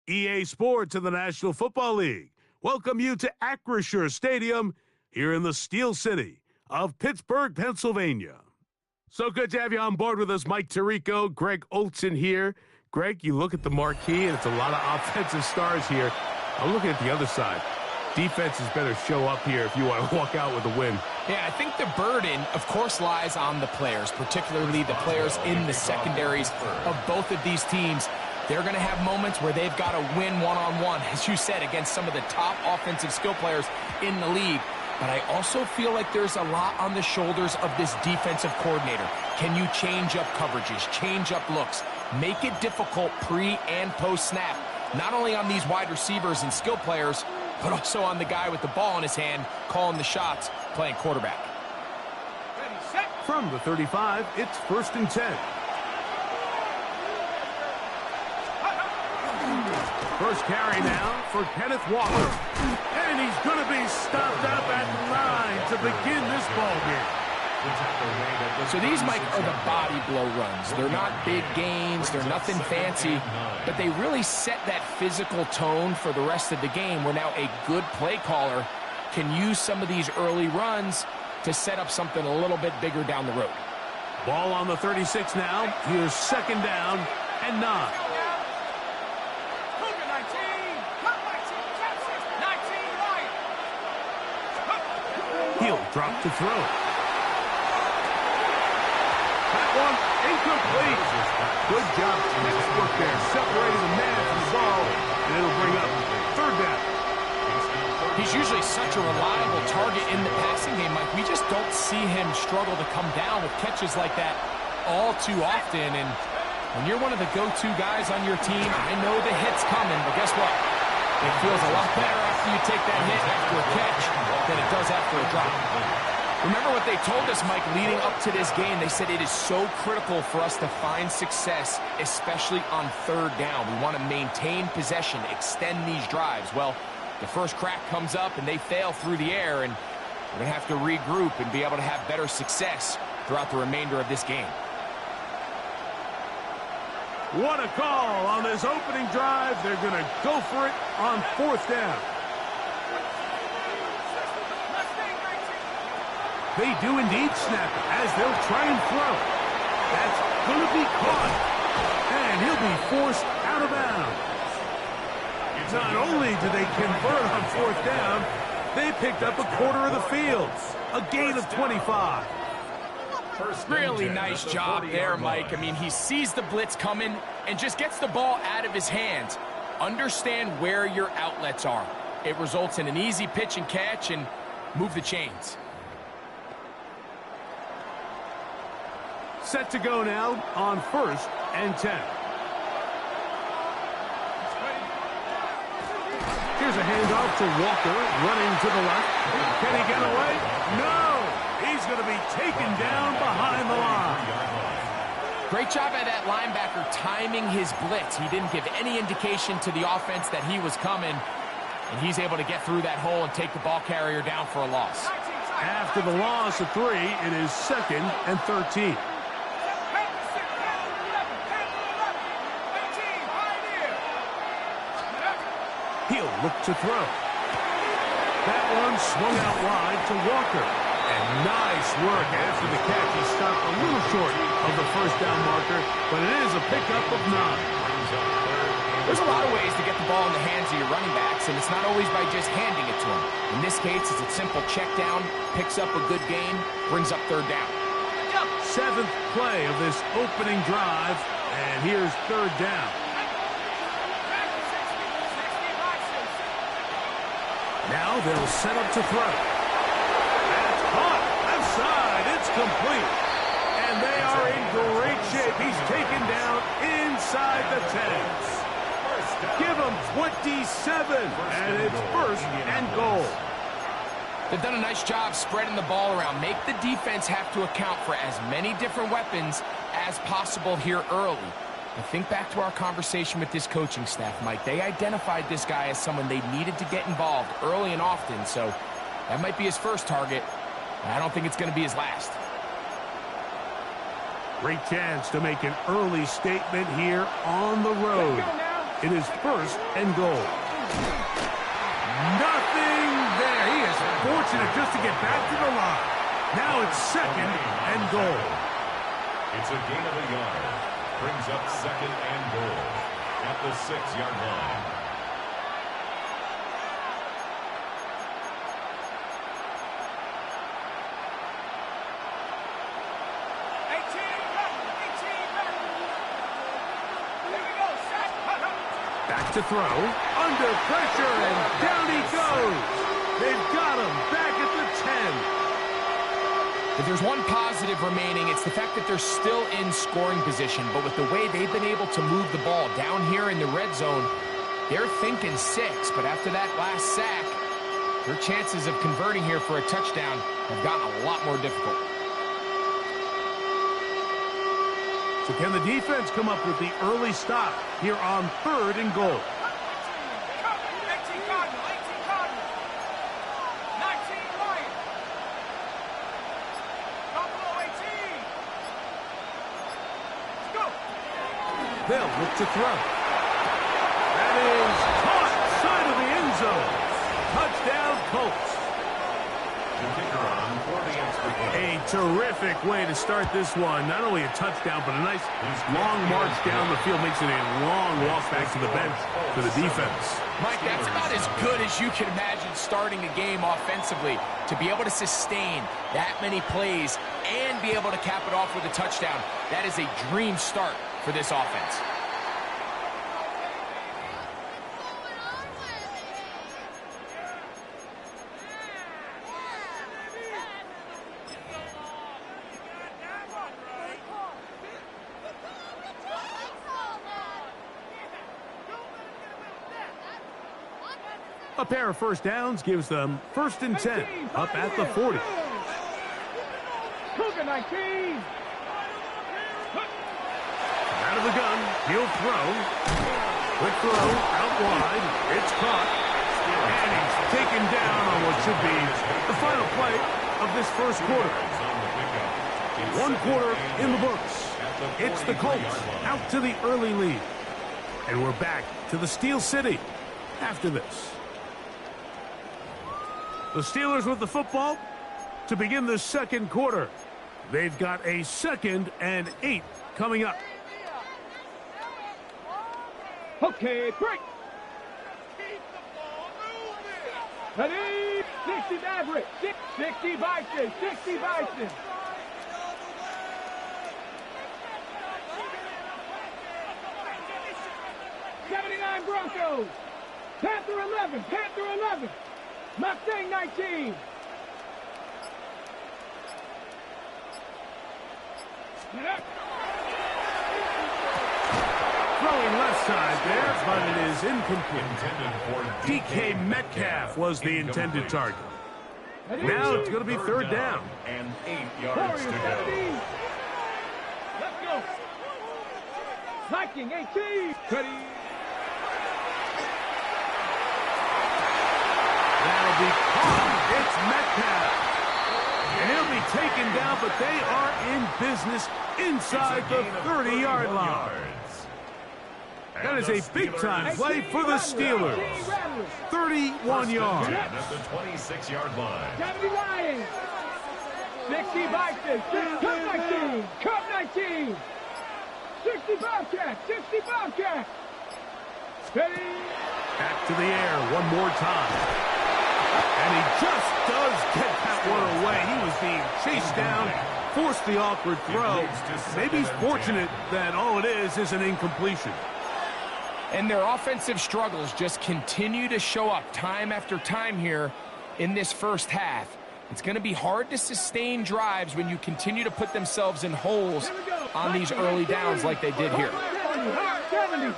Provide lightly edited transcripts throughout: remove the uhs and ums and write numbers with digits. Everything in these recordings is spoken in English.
EA Sports and the National Football League welcome you to Acrisure Stadium here in the Steel City of Pittsburgh, Pennsylvania. So good to have you on board with us. Mike Tirico, Greg Olson here. Greg, you look at the marquee, and it's a lot of offensive stars here. I'm looking at the other side. Defenses better show up here if you want to walk out with a win. Yeah, I think the burden, of course, lies on the players, particularly the players in the secondaries of both of these teams. They're going to have moments where they've got to win one-on-one, as you said, against some of the top offensive skill players in the league. But I also feel like there's a lot on the shoulders of this defensive coordinator. Can you change up coverages, change up looks, make it difficult pre- and post-snap, not only on these wide receivers and skill players, but also on the guy with the ball in his hand, calling the shots, playing quarterback. From the 35, it's 1st and 10. First carry now for Kenneth Walker. And he's going to be stopped up at 9 to begin this ball game. So these, Mike, are the body blow runs. They're not big gains. They're nothing fancy. But they really set that physical tone for the rest of the game where now a good play caller can use some of these early runs to set up something a little bit bigger down the road. Ball on the 36 now. Here's 2nd down and 9. He'll drop to throw. That one incomplete. Good job, textbook there, separating the man from the ball, and it'll bring up 3rd down. He's usually such a reliable target in the passing game, Mike. We just don't see him struggle to come down with catches like that all too often. And when you're one of the go-to guys on your team, I know the hit's coming, but guess what? It feels a lot better after you take that hit after a catch than it does after a drop. Remember what they told us, Mike, leading up to this game. They said it is so critical for us to find success, especially on 3rd down. We want to maintain possession, extend these drives. Well, the first crack comes up and they fail through the air, and we're going to have to regroup and be able to have better success throughout the remainder of this game. What a call on this opening drive. They're going to go for it on 4th down. They do indeed snap it as they'll try and throw. That's going to be caught. And he'll be forced out of bounds. Not only did they convert on 4th down, they picked up a quarter of the field. A gain of 25. Really nice job there, Mike. I mean, he sees the blitz coming and just gets the ball out of his hands. Understand where your outlets are. It results in an easy pitch and catch and move the chains. Set to go now on 1st and 10. Here's a handoff to Walker, running to the left. Can he get away? No! He's going to be taken down behind the line. Great job by that linebacker timing his blitz. He didn't give any indication to the offense that he was coming, and he's able to get through that hole and take the ball carrier down for a loss. After the loss of 3, it is 2nd and 13. He'll look to throw. That one swung out wide to Walker. And nice work after the catch. He stopped a little short of the 1st down marker, but it is a pickup of 9. There's a lot of ways to get the ball in the hands of your running backs, and it's not always by just handing it to them. In this case, it's a simple check down, picks up a good gain, brings up 3rd down. 7th play of this opening drive, and here's 3rd down. Now they'll set up to throw. That's caught. Left side. It's complete. And they are in great shape. He's taken down inside the 10. Give him 27. And it's 1st and goal. They've done a nice job spreading the ball around. Make the defense have to account for as many different weapons as possible here early. I think back to our conversation with this coaching staff, Mike. They identified this guy as someone they needed to get involved early and often, so that might be his first target, and I don't think it's going to be his last. Great chance to make an early statement here on the road. It is first and goal. Nothing there. He is fortunate just to get back to the line. Now it's second and goal. It's a gain of a yard. Brings up second and goal at the 6-yard line. Back to throw, under pressure, and down he goes. They've got him back at the 10. If there's one positive remaining, it's the fact that they're still in scoring position. But with the way they've been able to move the ball down here in the red zone, they're thinking 6. But after that last sack, their chances of converting here for a touchdown have gotten a lot more difficult. So can the defense come up with the early stop here on third and goal? They'll look to throw. That is caught side of the end zone. Touchdown, Colts. The kicker on for the extra point. A terrific way to start this one. Not only a touchdown, but a nice long march down the field. Makes it a long walk back to the bench for the defense. Mike, that's about as good as you can imagine starting a game offensively. To be able to sustain that many plays and be able to cap it off with a touchdown, that is a dream start for this offense. A pair of first downs gives them first and 10 up at the 40. Cougar 19. Out of the gun, he'll throw. Quick throw, out wide. It's caught. And he's taken down on what should be the final play of this first quarter. 1 quarter in the books. It's the Colts out to the early lead. And we're back to the Steel City after this. The Steelers with the football to begin the second quarter. They've got a 2nd and 8 coming up. Okay, break. Ready? 60 Maverick. 60 Bison. 60 Bison. '79 Broncos. Panther 11. Panther 11. Mustang 19. Throwing left side there, but it is incomplete. DK Metcalf was the intended target. Now it's going to be third down. And 8 yards to go. Let's go. Viking 18. Ready. That'll be caught. It's Metcalf. And he'll be taken down, but they are in business inside the 30-yard line. That is a big-time play for the Steelers. 31 yards. At the 26-yard line. 70 Lions. 60 Bison. Cup 19. Cup 19. 60 Bobcats. 60 Bobcats. Ready. Back to the air one more time. And he just does get that one away. He was being chased down, forced the awkward throw. Maybe he's fortunate that all it is an incompletion. And their offensive struggles just continue to show up time after time here in this first half. It's going to be hard to sustain drives when you continue to put themselves in holes on these early downs like they did here. 70.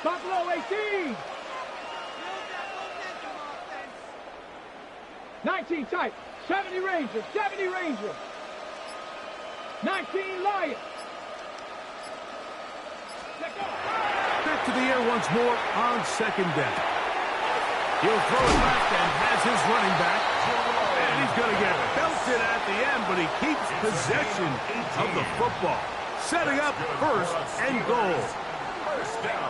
Buffalo 18. 19 tight. 70 Rangers. 70 Rangers. 19 Lions. Back to the air once more on second down. He'll throw it left and has his running back. And he's going to get belted at the end, but he keeps possession of the football. Setting up first and goal.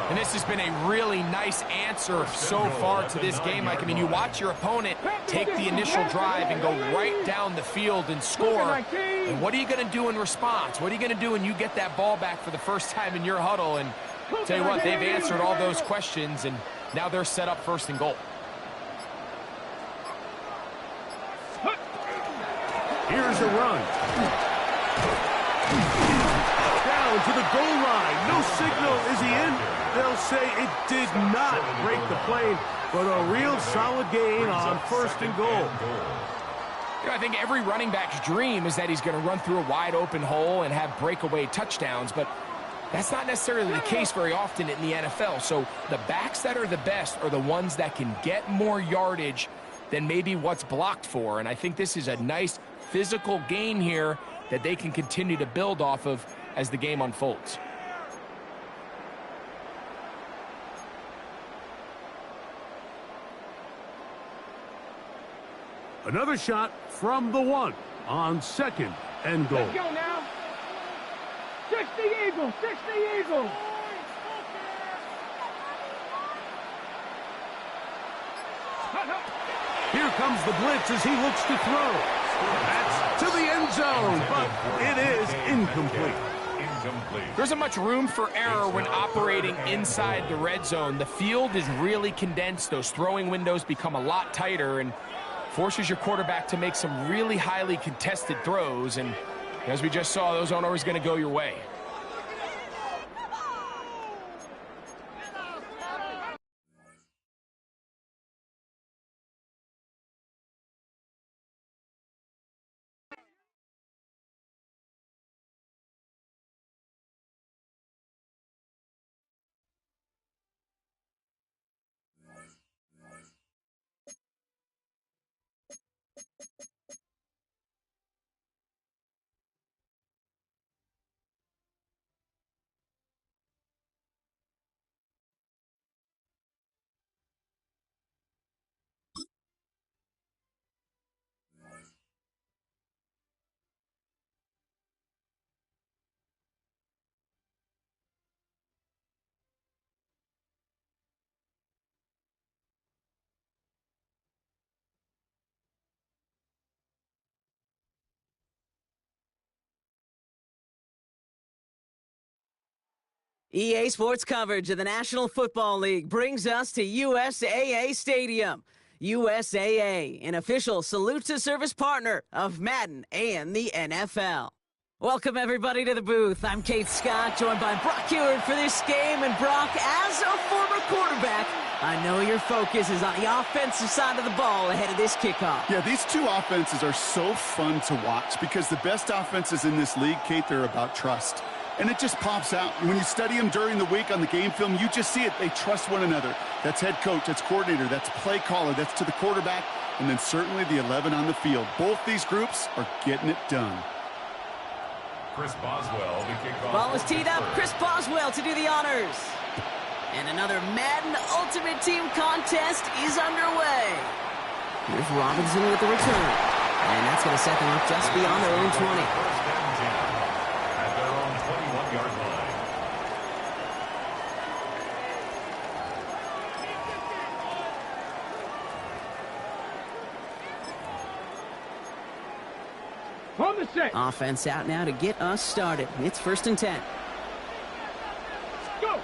And this has been a really nice answer so far to this game. Like, I mean, you watch your opponent take the initial drive and go right down the field and score. And what are you going to do in response? What are you going to do when you get that ball back for the first time in your huddle? And tell you what, they've answered all those questions, and now they're set up first and goal. Here's a run. Down to the goal line. No signal. Is he in? They'll say it did not break the plane, but a real solid gain on first and goal. You know, I think every running back's dream is that he's going to run through a wide open hole and have breakaway touchdowns, but that's not necessarily the case very often in the NFL. So the backs that are the best are the ones that can get more yardage than maybe what's blocked for. And I think this is a nice physical gain here that they can continue to build off of as the game unfolds. Another shot from the 1 on second and goal. Let's go now. 60 Eagles, 60 Eagles. Here comes the blitz as he looks to throw. That's to the end zone, but it is incomplete. There isn't much room for error when operating inside the red zone. The field is really condensed. Those throwing windows become a lot tighter and forces your quarterback to make some really highly contested throws. And as we just saw, those aren't always going to go your way. EA Sports coverage of the National Football League brings us to USAA Stadium. USAA, an official salute-to-service partner of Madden and the NFL. Welcome, everybody, to the booth. I'm Keith Scott, joined by Brock Heward for this game. And Brock, as a former quarterback, I know your focus is on the offensive side of the ball ahead of this kickoff. Yeah, these two offenses are so fun to watch because the best offenses in this league, Kate, they're about trust. And it just pops out. When you study them during the week on the game film, you just see it. They trust one another. That's head coach, that's coordinator, that's play caller, that's to the quarterback, and then certainly the 11 on the field. Both these groups are getting it done. Chris Boswell, the kickoff. Ball is teed up. Chris Boswell to do the honors. And another Madden Ultimate Team contest is underway. Here's Robinson with the return. And that's going to set them up just beyond their own 20. First and 10 at their own 21-yard line. On the set. Offense out now to get us started. It's first and 10. Go.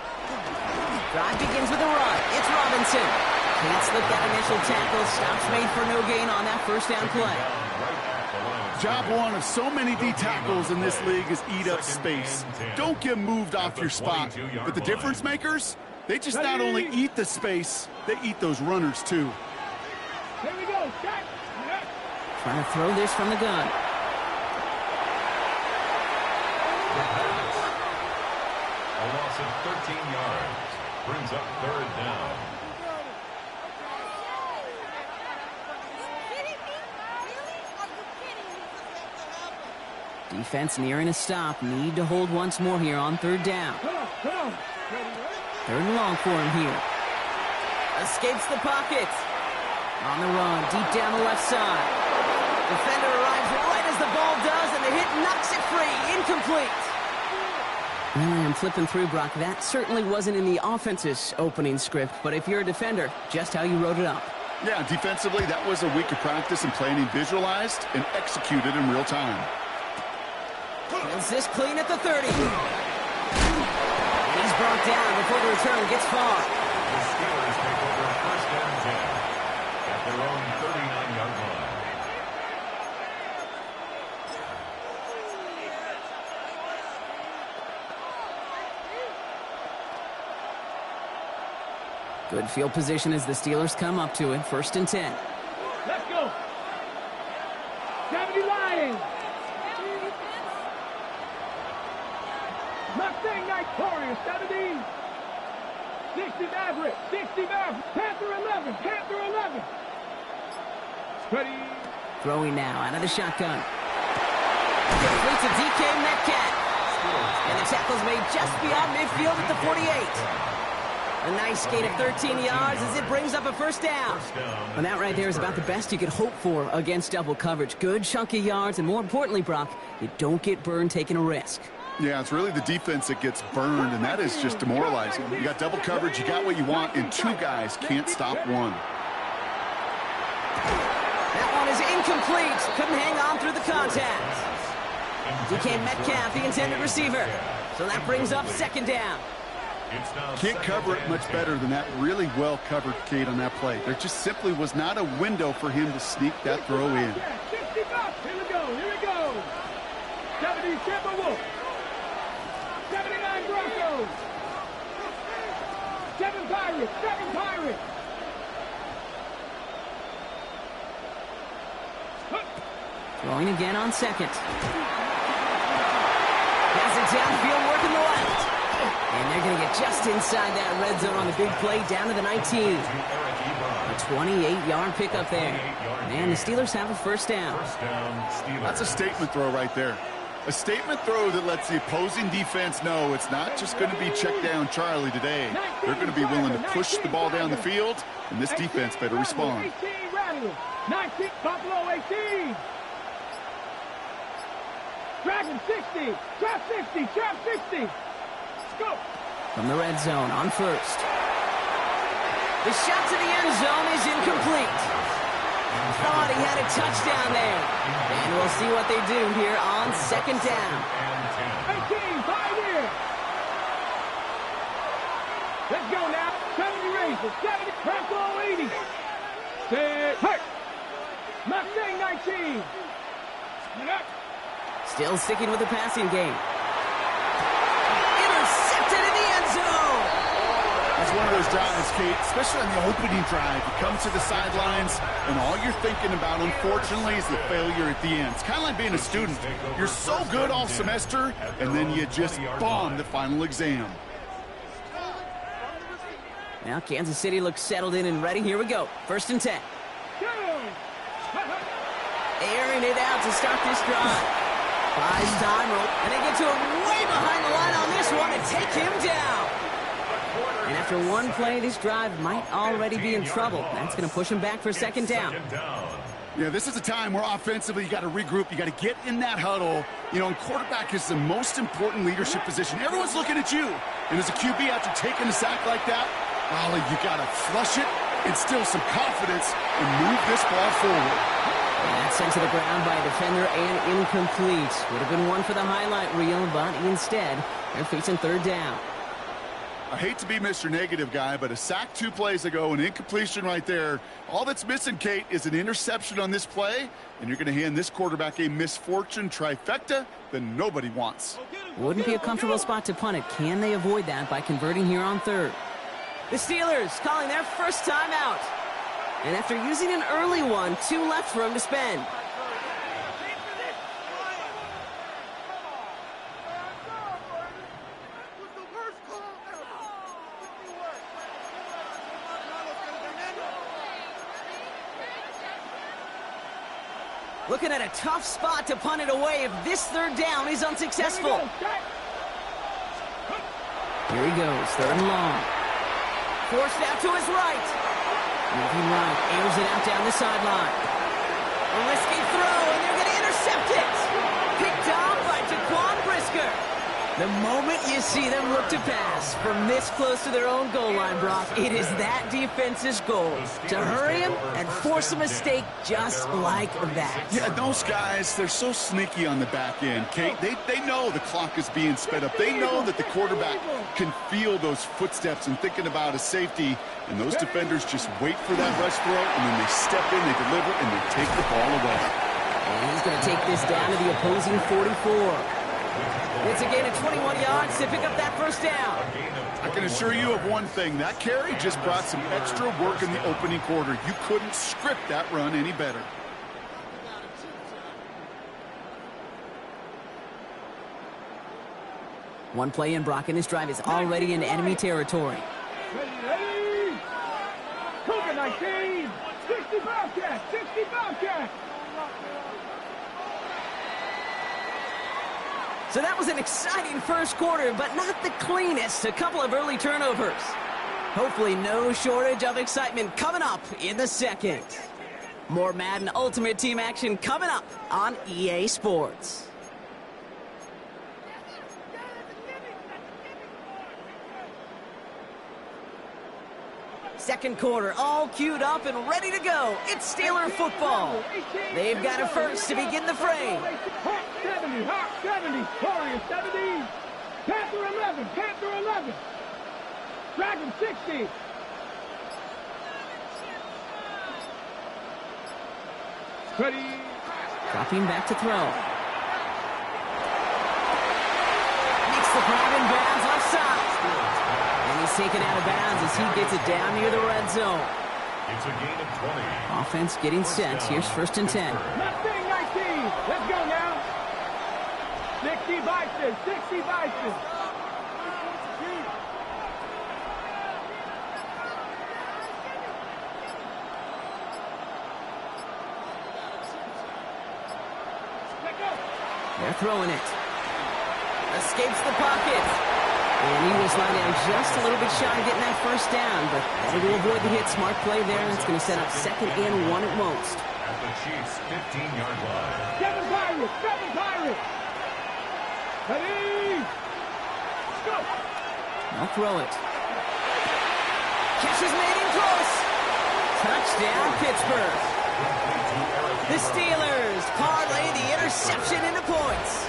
Drive begins with a run. It's Robinson. Can't slip that initial tackle. Stops made for no gain on that first down play. Job one of so many D tackles in this league is eat up space. Don't get moved off your spot. But the difference makers, they just not only eat the space, they eat those runners too. Here we go. Set. Trying to throw this from the gun. A loss of 13 yards brings up third down. Defense nearing a stop. Need to hold once more here on third down. Come on. Third and long for him here. Escapes the pocket. On the run, deep down the left side. Defender arrives right as the ball does, and the hit knocks it free. Incomplete. Well, I am flipping through, Brock. That certainly wasn't in the offense's opening script, but if you're a defender, just how you wrote it up. Yeah, defensively, that was a week of practice and planning visualized and executed in real time. Is this clean at the 30? And he's brought down before the return gets far. The Steelers take over first and 10 at their own 39-yard line. Good field position as the Steelers come up to it. First and 10. Let's go. 70 Lions. Mustang Knight Warriors, 70. 60 Maverick. 60 Maverick. Panther 11. Panther 11. Ready. Throwing now out of the shotgun. Complete to DK Metcalf. And the tackle's made just beyond midfield at the 48. A nice gain of 13 yards as it brings up a first down. And that right there is about the best you could hope for against double coverage. Good chunky yards, and more importantly, Brock, you don't get burned taking a risk. Yeah, it's really the defense that gets burned, and that is just demoralizing. You got double coverage, you got what you want, and two guys can't stop one. That one is incomplete. Couldn't hang on through the contact. DK Metcalf, the intended receiver. So that brings up second down. Can't cover it much better than that. Really well covered, Kate, on that play. There just simply was not a window for him to sneak that throw in. 60 bucks. Here we go. Here we go. 70 Timberwolves. 79 Broncos. 7 Pirates. 7 Pirates. Throwing again on second. Has it downfield, working the left. And they're going to get just inside that red zone on the big play, down to the 19. A 28-yard pickup there. And the Steelers have a first down. That's a statement throw right there. A statement throw that lets the opposing defense know it's not just going to be check down Charlie today. They're going to be willing to push the ball down the field, and this defense better respond. 19 Buffalo 18. Dragon 60. Trap 60. Trap 60. Let's go. From the red zone on first. The shot to the end zone is incomplete. Thought he had a touchdown there. And we'll see what they do here on second down. 18, 5 here. Let's go now. 70 Rangers, 70, Bronco 80. Set, hurt. Mustang 19. Spin up. Still sticking with the passing game. Intercepted in the end zone. That's one of those drives, Kate, especially on the opening drive. You come to the sidelines, and all you're thinking about, unfortunately, is the failure at the end. It's kind of like being a student. You're so good all semester, and then you just bomb the final exam. Now Kansas City looks settled in and ready. Here we go. First and 10. Airing it out to start this drive. Buys time, and they get to him way behind the line on this one and take him down. And after one play, this drive might already be in trouble. That's going to push him back for second down. Yeah, this is a time where offensively you got to regroup. You got to get in that huddle. You know, and quarterback is the most important leadership position. Everyone's looking at you. And as a QB, after taking a sack like that, Ollie, you got to flush it, instill some confidence, and move this ball forward. And that's sent to the ground by a defender and incomplete. Would have been one for the highlight reel, but instead, they're facing third down. I hate to be Mr. Negative guy, but a sack 2 plays ago, an incompletion right there. All that's missing, Kate, is an interception on this play, and you're going to hand this quarterback a misfortune trifecta that nobody wants. Wouldn't be a comfortable spot to punt it. Can they avoid that by converting here on third? The Steelers calling their first time out. And after using an early one, 2 left for him to spend. Looking at a tough spot to punt it away if this third down is unsuccessful. Here he goes, third and long. Forced out to his right. Moving right, airs it out down the sideline. A risky throw, and they're going to intercept it. Picked off by Jaquan Brisker. The moment you see them look to pass from this close to their own goal line, Brock, it is that defense's goal to hurry him and force a mistake just like that. Yeah, those guys, they're so sneaky on the back end, Kate. They know the clock is being sped up. They know that the quarterback can feel those footsteps and thinking about a safety, and those defenders just wait for that rush throw, and then they step in, they deliver, and they take the ball away. And he's going to take this down to the opposing 44. It's a gain of 21 yards to pick up that first down. I can assure you of one thing. That carry just brought some extra work in the opening quarter. You couldn't script that run any better. One play in, Brock, and this drive is already in enemy territory. Ready. Cougar 19. 60 Bobcats. 60 Bobcats. So that was an exciting first quarter, but not the cleanest. A couple of early turnovers. Hopefully no shortage of excitement coming up in the second. More Madden Ultimate Team action coming up on EA Sports. Second quarter, all queued up and ready to go. It's Steeler football. They've got it first to begin the fray. Hawk 70, Hawk 70, Warrior 70, Panther 11, Panther 11, Dragon 60. Ready. Dropping back to throw. Makes the grab in bounds left side. And he's taken out of bounds as he gets it down near the red zone. It's a gain of 20. Offense getting set. Here's 1st and 10. Mustang 19. Let's go now. 60 Bison, 60 Bison. They're throwing it. Escapes the pocket. And he will slide down just a little bit shy of getting that first down, but that'll avoid the hit. Smart play there, and it's going to set up 2nd and 1 at most. At the Chiefs' 15-yard line. 7 Pirates, 7 Pirates. Ready. Let's go. They'll throw it. Catch is made in close. Touchdown, Pittsburgh. The Steelers parlay the interception into points.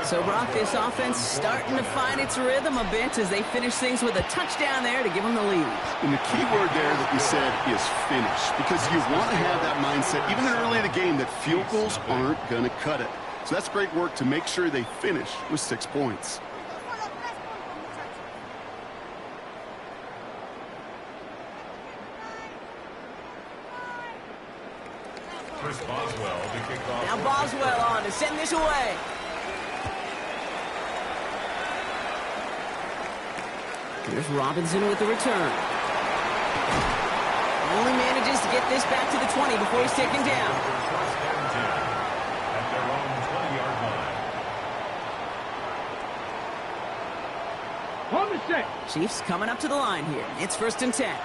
So, Brock, this offense starting to find its rhythm a bit as they finish things with a touchdown there to give them the lead. And the key word there that we said is finish, because you want to have that mindset, even early in the game, that field goals aren't going to cut it. So that's great work to make sure they finish with 6 points. Chris Boswell to kick off. Now Boswell on to send this away. Here's Robinson with the return. Only manages to get this back to the 20 before he's taken down. First and 10 at their own 20-yard line. On the set. Chiefs coming up to the line here. It's 1st and 10.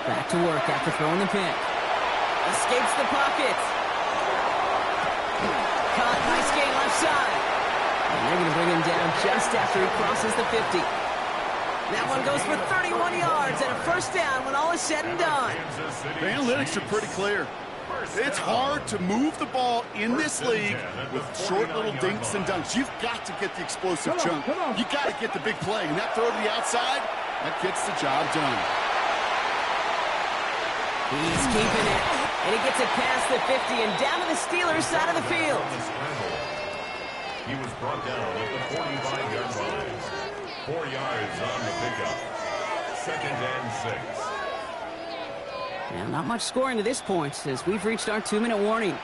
Back to work after throwing the pick. Escapes the pocket. Caught, nice gain left side. And they're going to bring him down just after he crosses the 50. That one goes for 31 yards and a first down when all is said and done. The analytics are pretty clear. It's hard to move the ball in this league with short little dinks and dunks. You've got to get the explosive chunk. You got to get the big play. And that throw to the outside, that gets the job done. He's keeping it. And he gets it past the 50 and down to the Steelers' side of the field. He was brought down at the 45-yard line. 4 yards on the pickup. 2nd and 6. Now, not much scoring to this point as we've reached our 2-minute warning.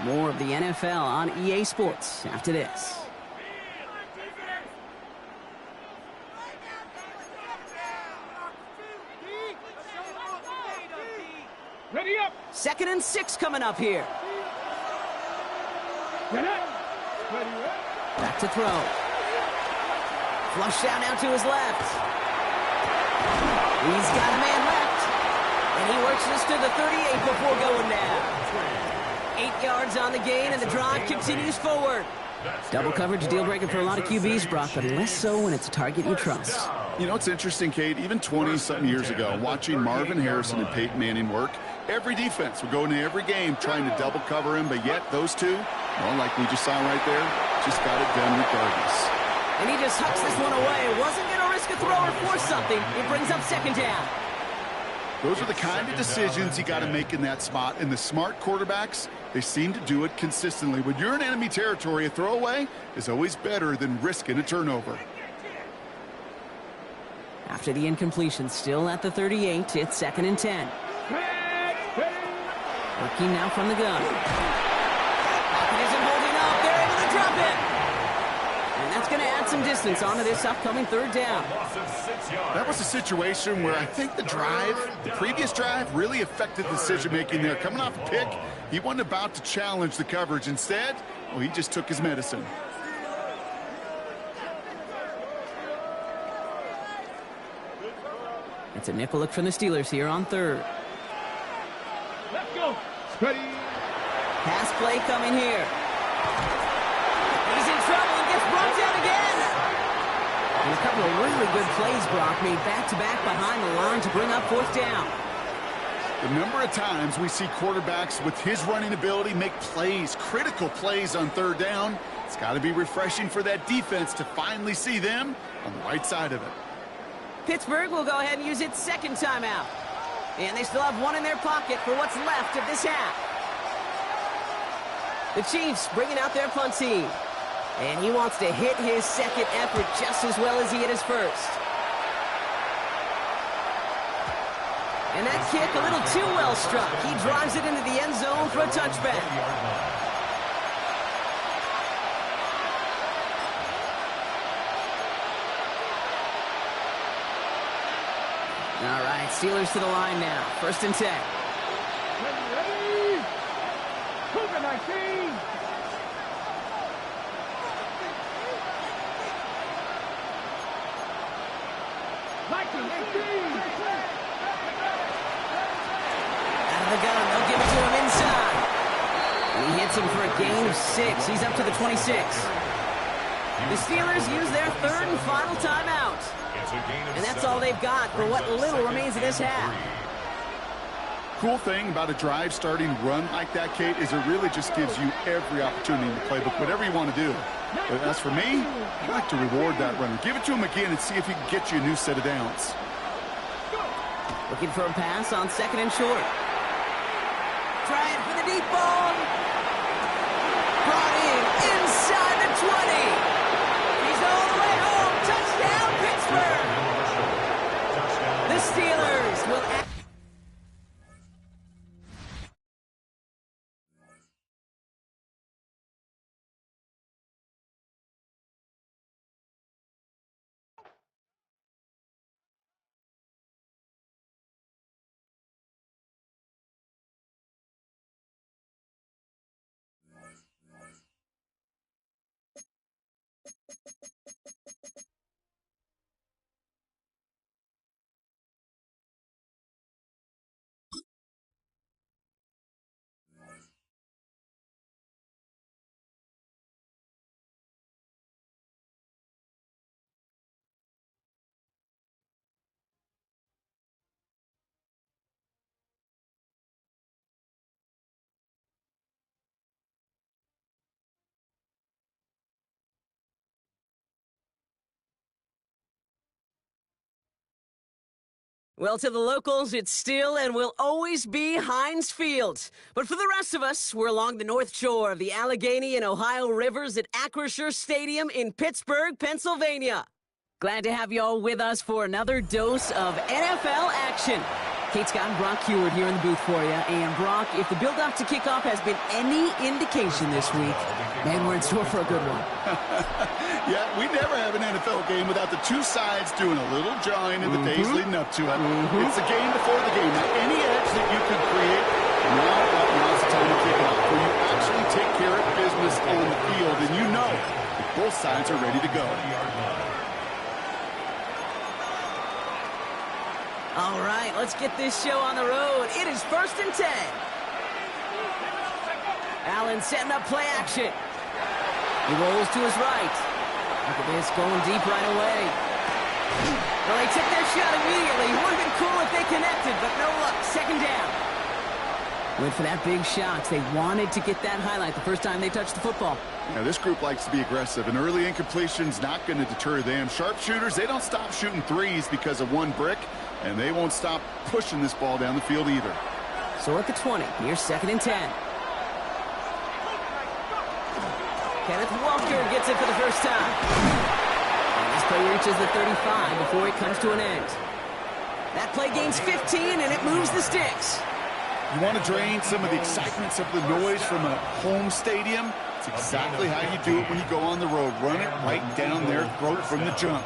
More of the NFL on EA Sports after this. Ready up. 2nd and 6 coming up here. Back to throw. Flush down now to his left. He's got a man left. And he works this to the 38 before going down. 8 yards on the gain, and the drive continues forward. Double coverage deal breaker for a lot of QBs, Brock, but less so when it's a target you trust. You know, it's interesting, Kate, even 20-something years ago, watching Marvin Harrison and Peyton Manning work, every defense would go into every game trying to double cover him, but yet those two, well, like we just saw right there, just got it done regardless. And he just hucks this one away. Wasn't going to risk a throw or force something. It brings up second down. Those are the kind of decisions you got to make in that spot, and the smart quarterbacks, they seem to do it consistently. When you're in enemy territory, a throwaway is always better than risking a turnover. After the incompletion, still at the 38, it's 2nd and 10. Working now from the gun. Pocket isn't holding up. They're able to drop it. And that's going to add some distance onto this upcoming 3rd down. That was a situation where I think the previous drive, really affected the decision-making there. Coming off a pick, he wasn't about to challenge the coverage. Instead, well, he just took his medicine. It's a nickel look from the Steelers here on 3rd. Let's go. Ready. Pass play coming here. He's in trouble and gets brought down again. And a couple of really good plays, Brock, made back-to-back behind the line to bring up 4th down. The number of times we see quarterbacks with his running ability make plays, critical plays on 3rd down, it's got to be refreshing for that defense to finally see them on the right side of it. Pittsburgh will go ahead and use its 2nd timeout. And they still have one in their pocket for what's left of this half. The Chiefs bringing out their punt team. And he wants to hit his 2nd effort just as well as he hit his 1st. And that kick a little too well struck. He drives it into the end zone for a touchback. All right, Steelers to the line now. 1st and 10. Ready. Cougar 19. Out of the gun, they'll give it to him inside. And he hits him for a gain of 6. He's up to the 26. The Steelers use their 3rd and final timeout. And that's all they've got for what little remains of this half. Cool thing about a drive starting run like that, Kate, is it really just gives you every opportunity in the playbook, whatever you want to do. But as for me, I like to reward that runner. Give it to him again and see if he can get you a new set of downs. Looking for a pass on 2nd and short. Trying for the deep ball. Brought in inside the 20. He's all the way home. Touchdown, Pittsburgh. The Steelers will add. Well, to the locals, it's still and will always be Heinz Field. But for the rest of us, we're along the north shore of the Allegheny and Ohio rivers at Acrisure Stadium in Pittsburgh, Pennsylvania. Glad to have you all with us for another dose of NFL action. Kate Scott and Brock Heward here in the booth for you. And Brock, if the build-up to kickoff has been any indication this week, man, we're in store for a good one. Yeah, we never have an NFL game without the two sides doing a little jawing in the days leading up to it. It's the game before the game. Now, any edge that you could create, now's the time to kick it off, where you actually take care of business on the field, and you know that both sides are ready to go. All right, let's get this show on the road. It is 1st and 10. Allen setting up play action. He rolls to his right. Look at this, going deep right away. Well, they took their shot immediately. Would have been cool if they connected, but no luck. Second down. Went for that big shot. They wanted to get that highlight the first time they touched the football. Now, this group likes to be aggressive, and early incompletion's not going to deter them. Sharpshooters, they don't stop shooting threes because of one brick, and they won't stop pushing this ball down the field either. So at the 20, here's 2nd and 10. Kenneth Walker gets it for the first time. And this play reaches the 35 before it comes to an end. That play gains 15, and it moves the sticks. You want to drain some of the excitement, some of the noise from a home stadium? It's exactly how you do it when you go on the road. Run it right down their throat from the jump.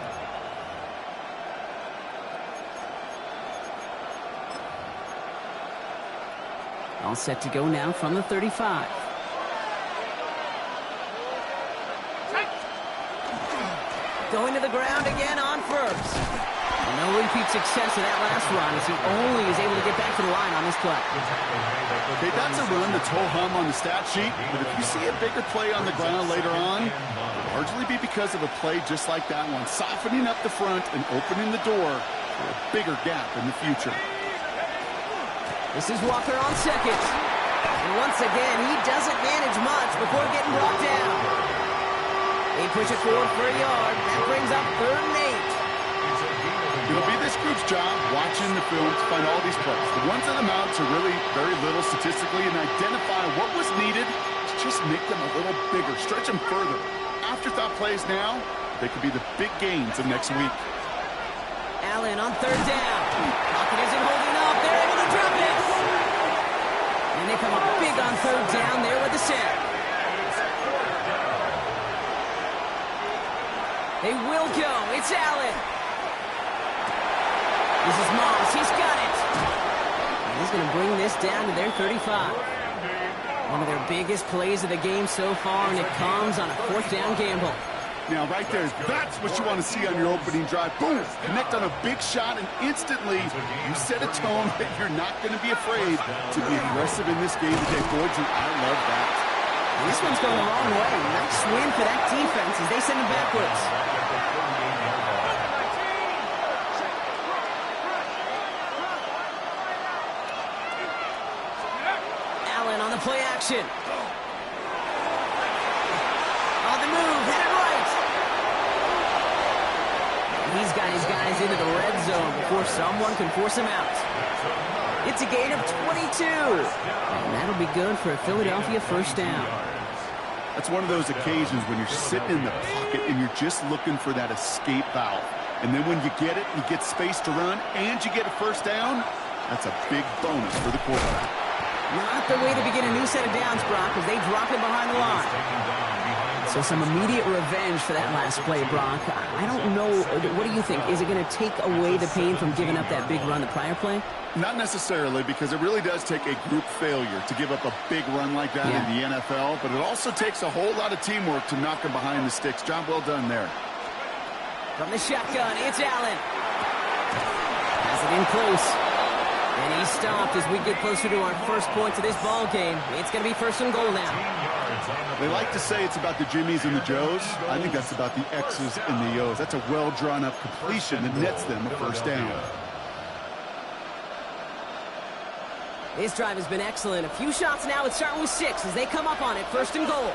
All set to go now from the 35. Going to the ground again on first. And no repeat success of that last run as he only is able to get back to the line on this play. Okay, that's a run that's ho-hum on the stat sheet, but if you see a bigger play on the ground later on, it'll largely be because of a play just like that one, softening up the front and opening the door for a bigger gap in the future. This is Walker on second. And once again, he doesn't manage much before getting brought down. They push it forward for a yard. That brings up 3rd and 8. It'll be this group's job watching the film to find all these plays. The ones that amount to really very little statistically and identify what was needed to just make them a little bigger, stretch them further. Afterthought plays now, they could be the big gains of next week. Allen on 3rd down. Pocket isn't holding up. They're able to drop it. And they come up big on 3rd down there with the sack. They will go. It's Allen. This is Moss. He's got it. And he's going to bring this down to their 35. One of their biggest plays of the game so far, and it comes on a 4th down gamble. Now, right there, that's what you want to see on your opening drive. Boom! Connect on a big shot, and instantly you set a tone that you're not going to be afraid to be aggressive in this game today. Boys, I love that. This one's going a long way. Nice win for that defense as they send him backwards. Allen on the play action. On the move, headed right. He's got his guys into the red zone before someone can force him out. It's a gain of 22. And that'll be good for a Philadelphia 1st down. That's one of those occasions when you're sitting in the pocket and you're just looking for that escape valve. And then when you get it, you get space to run, and you get a 1st down, that's a big bonus for the quarterback. Not the way to begin a new set of downs, Brock, as they drop him behind the line. So some immediate revenge for that last play, Brock. I don't know. What do you think? Is it going to take away the pain from giving up that big run the prior play? Not necessarily, because it really does take a group failure to give up a big run like that in the NFL, but it also takes a whole lot of teamwork to knock him behind the sticks. Job well done there. From the shotgun, it's Allen. Has it in close. And he's stopped as we get closer to our first points of this ball game. It's going to be 1st and goal now. They like to say it's about the Jimmies and the Joes. I think that's about the X's and the O's. That's a well-drawn-up completion that nets them a 1st down. This drive has been excellent. A few shots now. It's starting with 6 as they come up on it. 1st and goal.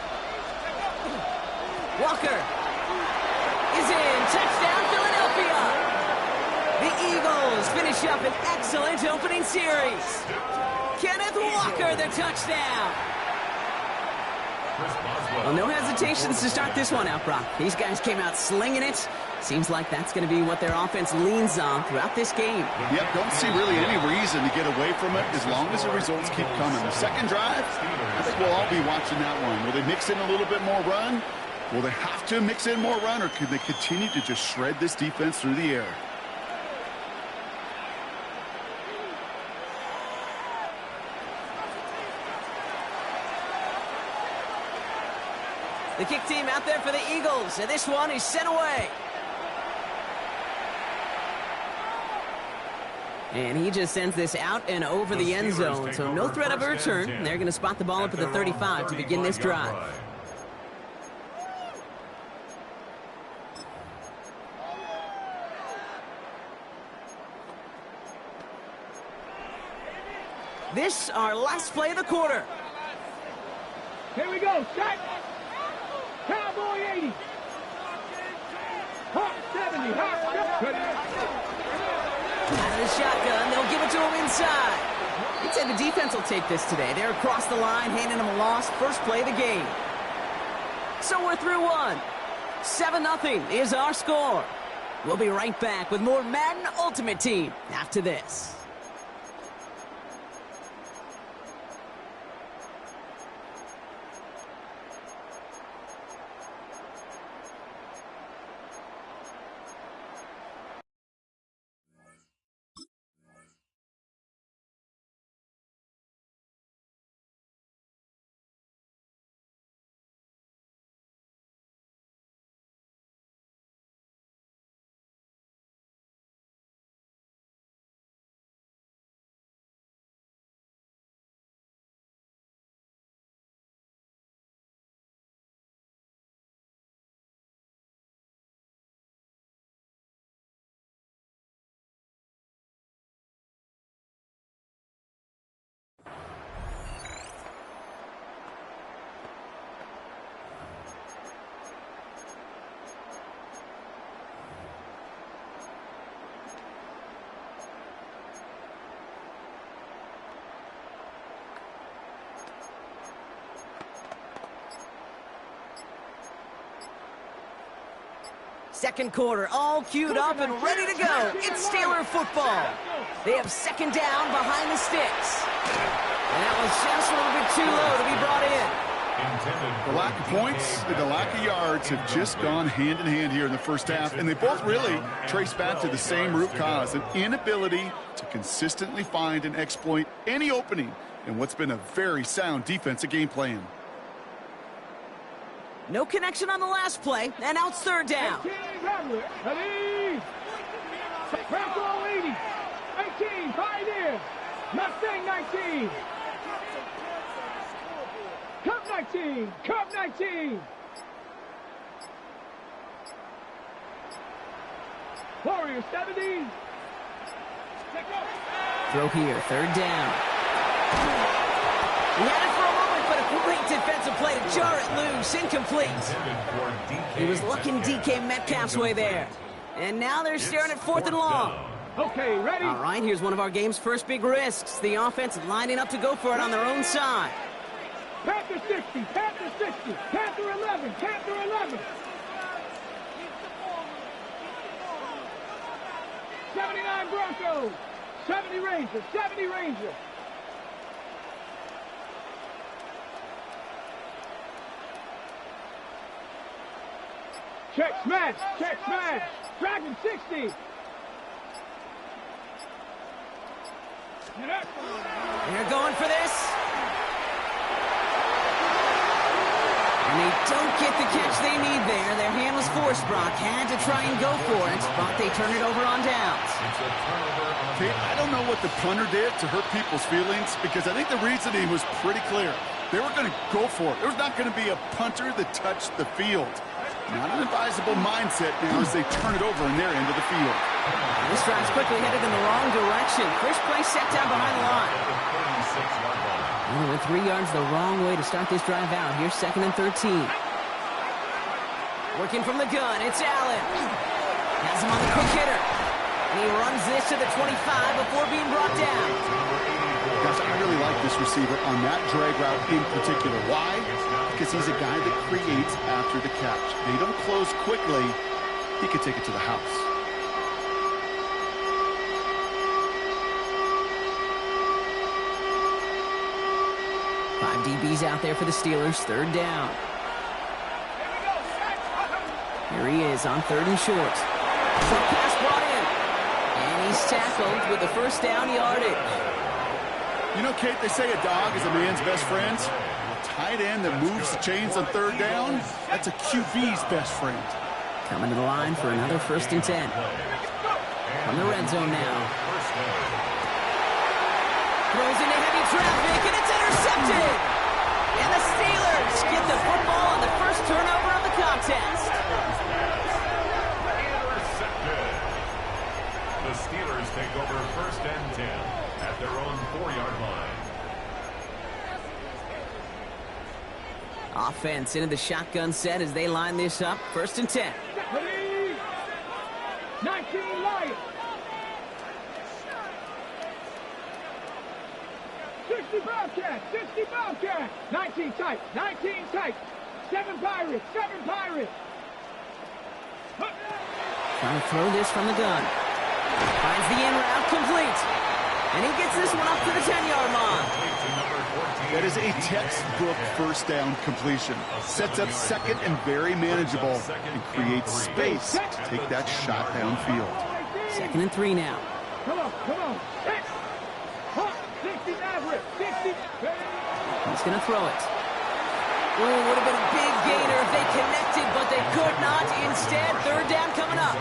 Walker is in. Touchdown, Philadelphia. The Eagles finish up an excellent opening series. Kenneth Walker, the touchdown. Well, no hesitations to start this one out, Brock. These guys came out slinging it. Seems like that's going to be what their offense leans on throughout this game. Yep, don't see really any reason to get away from it as long as the results keep coming. The second drive, I think we'll all be watching that one. Will they mix in a little bit more run? Will they have to mix in more run, or could they continue to just shred this defense through the air? The kick team out there for the Eagles, and this one is sent away. And he just sends this out and over the end zone, so no threat of a return. They're going to spot the ball up at the 35 to begin this drive. This, our last play of the quarter. Here we go, set. Cowboy 80. Hawk 70. Hawk 70. Out of the shotgun, they'll give it to him inside. I'd say the defense will take this today. They're across the line, handing him a loss. First play of the game. So we're through one. 7-0 is our score. We'll be right back with more Madden Ultimate Team after this. Second quarter, all queued up and ready to go. It's Steeler football. They have second down behind the sticks. And that was just a little bit too low to be brought in. The lack of points and the lack of yards have just gone hand in hand here in the first half, and they both really trace back to the same root cause, an inability to consistently find and exploit any opening in what's been a very sound defensive game plan. No connection on the last play, and now it's third down. 18, 18, Pioneer. Mustang 19. Cup 19. Cup 19. Warrior 70. Throw here, third down. He had it for a moment, but a great defensive play to jar it loose, incomplete. He was looking DK Metcalf's way there. And now they're staring at fourth and long. Okay, ready? All right, here's one of our game's first big risks. The offense lining up to go for it on their own side. Panther 60, Panther 60, Panther 11, Panther 11. 79 Broncos, 70 Rangers, 70 Rangers. Check smash, Dragon 60. They're going for this. And they don't get the catch they need there. Their hand was forced, Brock. Had to try and go for it, but they turn it over on downs. Okay, I don't know what the punter did to hurt people's feelings, because I think the reasoning was pretty clear. They were going to go for it. There was not going to be a punter that touched the field. Not an advisable mindset now as they turn it over in their end of the field. This drive's quickly headed in the wrong direction. First play set down behind the line. They went 3 yards the wrong way to start this drive out. Here's second and 13. Working from the gun, it's Allen. Has him on the quick hitter. And he runs this to the 25 before being brought down. Guys, I really like this receiver on that drag route in particular. Why? Because he's a guy that creates after the catch. They don't close quickly. He could take it to the house. Five DBs out there for the Steelers. Third down. Here he is on third and short. Quick pass brought in. And he's tackled with the first down yardage. You know, Kate, they say a dog is a man's best friend. A tight end that moves the chains on third down, that's a QB's best friend. Coming to the line for another 1st and 10. From the red zone now. Throws into heavy traffic, and it's intercepted. And the Steelers get the football on the first turnover of the contest. Intercepted. The Steelers take over 1st and 10 at their own 4-yard line. Offense into the shotgun set as they line this up. 1st and 10. 19 Lions. 60 Bobcats. 60 Bobcats. 19 tight. 19 tight. 7 Pirates. 7 Pirates. Trying to throw this from the gun. Finds the in route complete. And he gets this one up to the 10-yard line. That is a textbook first down completion. Sets up second and very manageable and creates space to take that shot downfield. 2nd and 3 now. Come on, come on. 60 average. 60. He's going to throw it. Ooh, would have been a big gainer if they connected, but they could not. Instead, 3rd down coming up.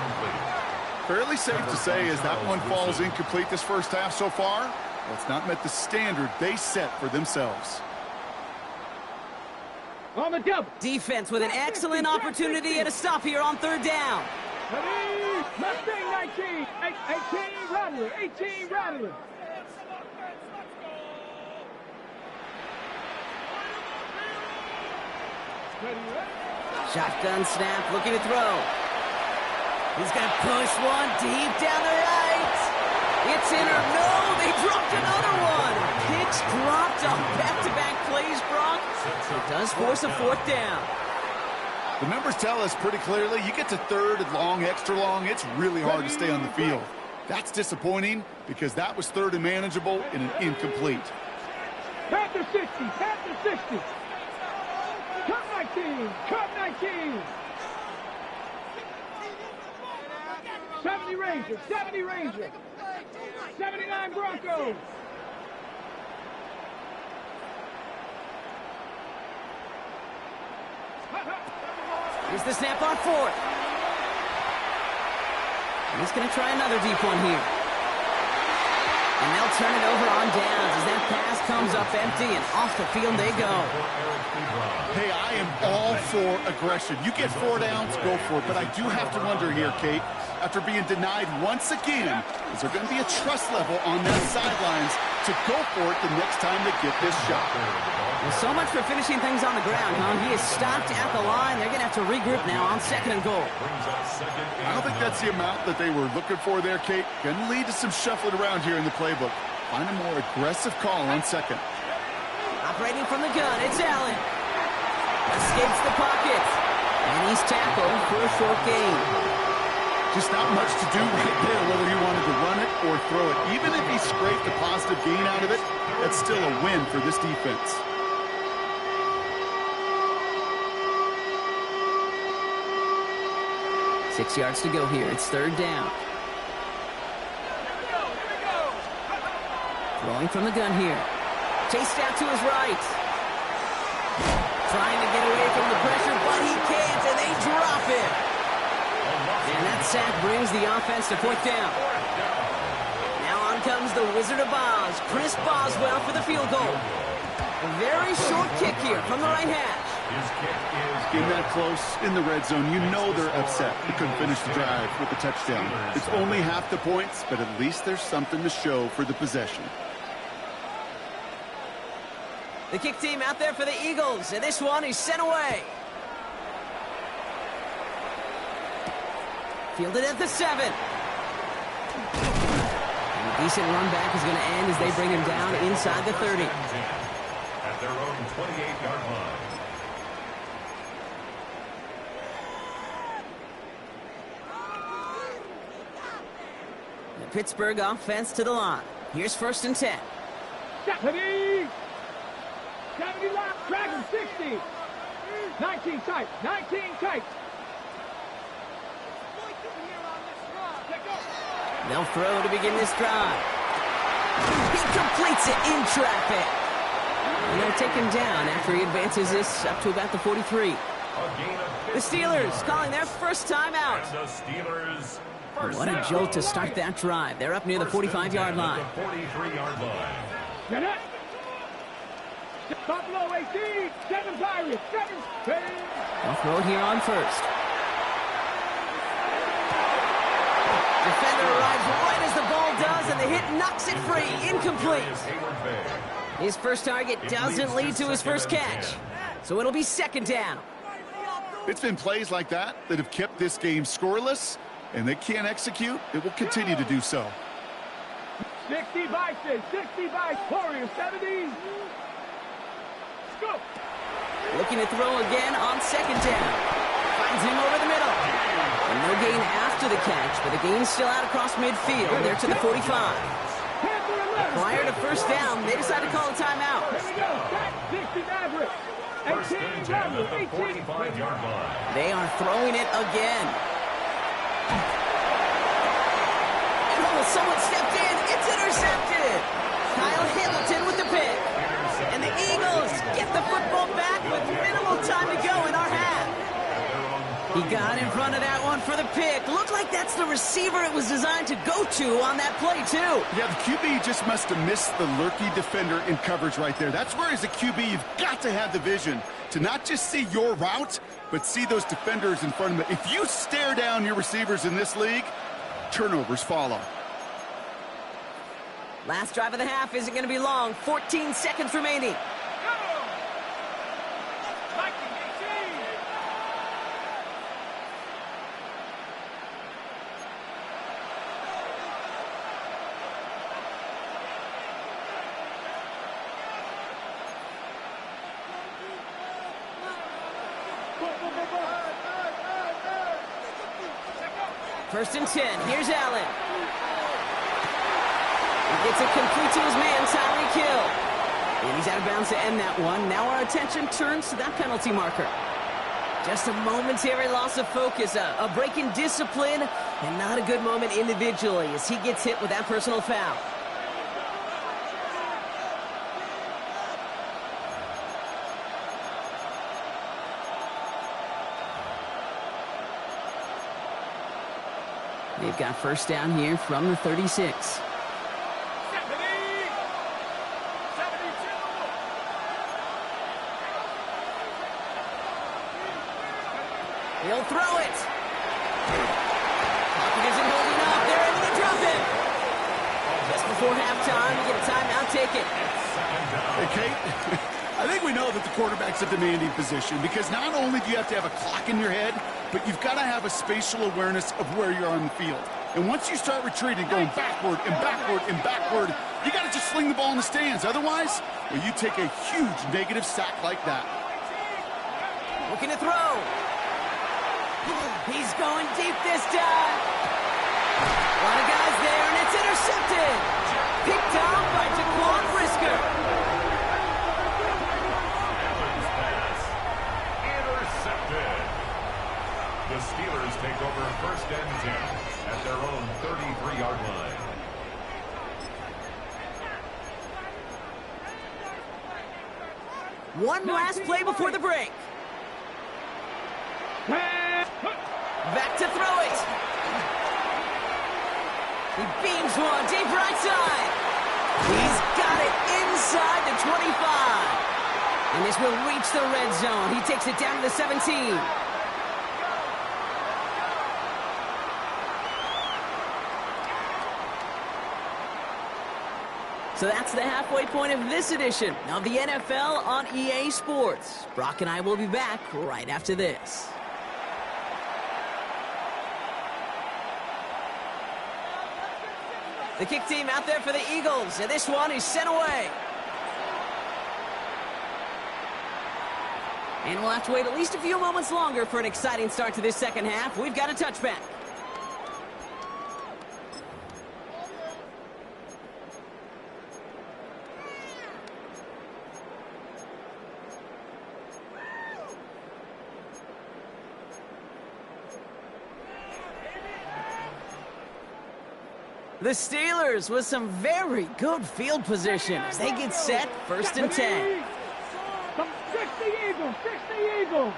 Fairly safe to say as that one falls incomplete this first half so far, well, it's not met the standard they set for themselves. On the double. Defense with an excellent opportunity and a stop here on 3rd down. Mustang 19. 18 Rattler. 18 Rattler. Shotgun snap, looking to throw. He's going to push one deep down the right. It's in or no, they dropped another one. Picks dropped on back-to-back plays, Brock. It does force a 4th down. The numbers tell us pretty clearly, you get to 3rd and long, extra long, it's really hard to stay on the field. That's disappointing because that was 3rd and manageable and an incomplete. Panther 60. Panther 60. Cut 19. Cut 19. 70 Rangers. 70 Rangers. 79 Broncos. Here's the snap on 4th. And he's going to try another deep one here. And they'll turn it over on downs as that pass comes up empty and off the field they go. Hey, I am all for aggression. You get 4 downs, go for it. But I do have to wonder here, Kate, after being denied once again, is there going to be a trust level on that sidelines to go for it the next time they get this shot? Well, so much for finishing things on the ground, huh? He is stopped at the line. They're going to have to regroup now on 2nd and goal. I don't think that's the amount that they were looking for there, Kate. Going to lead to some shuffling around here in the playbook. Find a more aggressive call on 2nd. Operating from the gun, it's Allen. Escapes the pocket. And he's tackled for a short gain. Just not much to do right there, whether he wanted to run it or throw it. Even if he scraped a positive gain out of it, that's still a win for this defense. Six yards to go here. It's 3rd down. Throwing from the gun here. Chased out to his right. Trying to get away from the pressure, but he can't, and they drop it. And that sack brings the offense to 4th down. Now on comes the Wizard of Oz, Chris Boswell for the field goal. A very short kick here from the right hash. Getting that close in the red zone, you know they're upset. They couldn't finish the drive with the touchdown. It's only half the points, but at least there's something to show for the possession. The kick team out there for the Eagles, and this one is sent away. Fielded at the 7. And a decent run back is going to end as they bring him down inside the 30. At their own 28-yard line. The Pittsburgh offense to the line. Here's 1st and 10. 70 left. Dragon 60. 19 tight. 19 tight. They'll throw to begin this drive. He completes it in traffic. And they'll take him down after he advances this up to about the 43. The Steelers calling their first time out. What a jolt to start that drive. They're up near the 45-yard line. 43-yard line. Buffalo 18, 7 Pirates, 7 Spain. They'll throw it here on first. Defender arrives right as the ball does, and the hit knocks it free. Incomplete. His first target doesn't lead to his first catch, so it'll be second down. It's been plays like that that have kept this game scoreless, and they can't execute. It will continue to do so. 60 Bison, 60 Bison, Warriors 70. Go. Looking to throw again on second down. Finds him over the middle. And no gain after the catch, but the gain's still out across midfield. They're to the 45. Prior to first down, they decide to call a timeout. Here we go. 60 Mavericks. First and 10 at the 45-yard line. They are throwing it again. Oh, someone stepped in. It's intercepted. Kyle Hamilton with the pick. And the Eagles get the football back with minimal time to go in our half. He got in front of that one for the pick. Looked like that's the receiver it was designed to go to on that play, too. Yeah, the QB just must have missed the lurky defender in coverage right there. That's where, as a QB, you've got to have the vision to not just see your route, but see those defenders in front of you. If you stare down your receivers in this league, turnovers follow. Last drive of the half isn't going to be long. 14 seconds remaining. First and 10. Here's Allen. He gets it complete to his man, Tyreek Hill. And he's out of bounds to end that one. Now our attention turns to that penalty marker. Just a momentary loss of focus, a break in discipline, and not a good moment individually as he gets hit with that personal foul. They've got first down here from the 36. He'll throw it. Pocket isn't holding up. They're able to drop it. Just before halftime, we get a timeout taken. Hey, Kate, I think we know that the quarterback's a demanding position because not only do you have to have a clock in your head, but you've got to have a spatial awareness of where you're on the field. And once you start retreating, going backward and backward and backward, you got to just sling the ball in the stands. Otherwise, well, you take a huge negative sack like that. Looking to throw. He's going deep this time. A lot of guys there, and it's intercepted. Picked off by Jaquan Brisker. Intercepted. The Steelers take over first and 10 at their own 33-yard line. One last play before the break. Back to throw it. He beams one deep right side. He's got it inside the 25. And this will reach the red zone. He takes it down to the 17. So that's the halfway point of this edition of the NFL on EA Sports. Brock and I will be back right after this. The kick team out there for the Eagles, and this one is sent away. And we'll have to wait at least a few moments longer for an exciting start to this second half. We've got a touchback. The Steelers with some very good field position as they get set first and 10. 60 Eagles, 60 Eagles.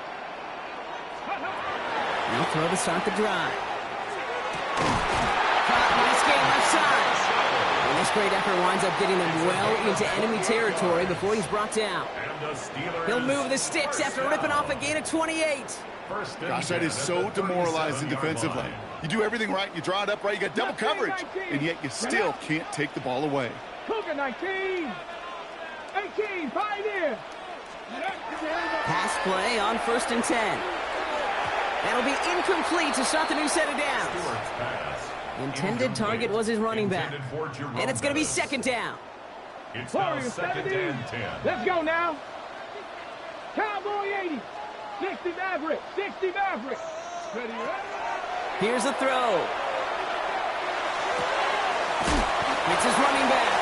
Now throw to start the drive. Nice game left side. And This great effort winds up getting them well into enemy territory before he's brought down. He'll move the sticks after ripping off a gain of 28. Gosh, that is so demoralizing defensively. You do everything right, you draw it up right, you got double coverage, and yet you still can't take the ball away. Cougar 19. 18, Pioneer. Pass play on 1st and 10. That'll be incomplete to start the new set of downs. Intended target was his running back. And it's going to be 2nd down. It's now 2nd and 10. Let's go now. Cowboy 80. 60 Maverick. 60 Maverick. Ready, Here's a throw. It's his running back.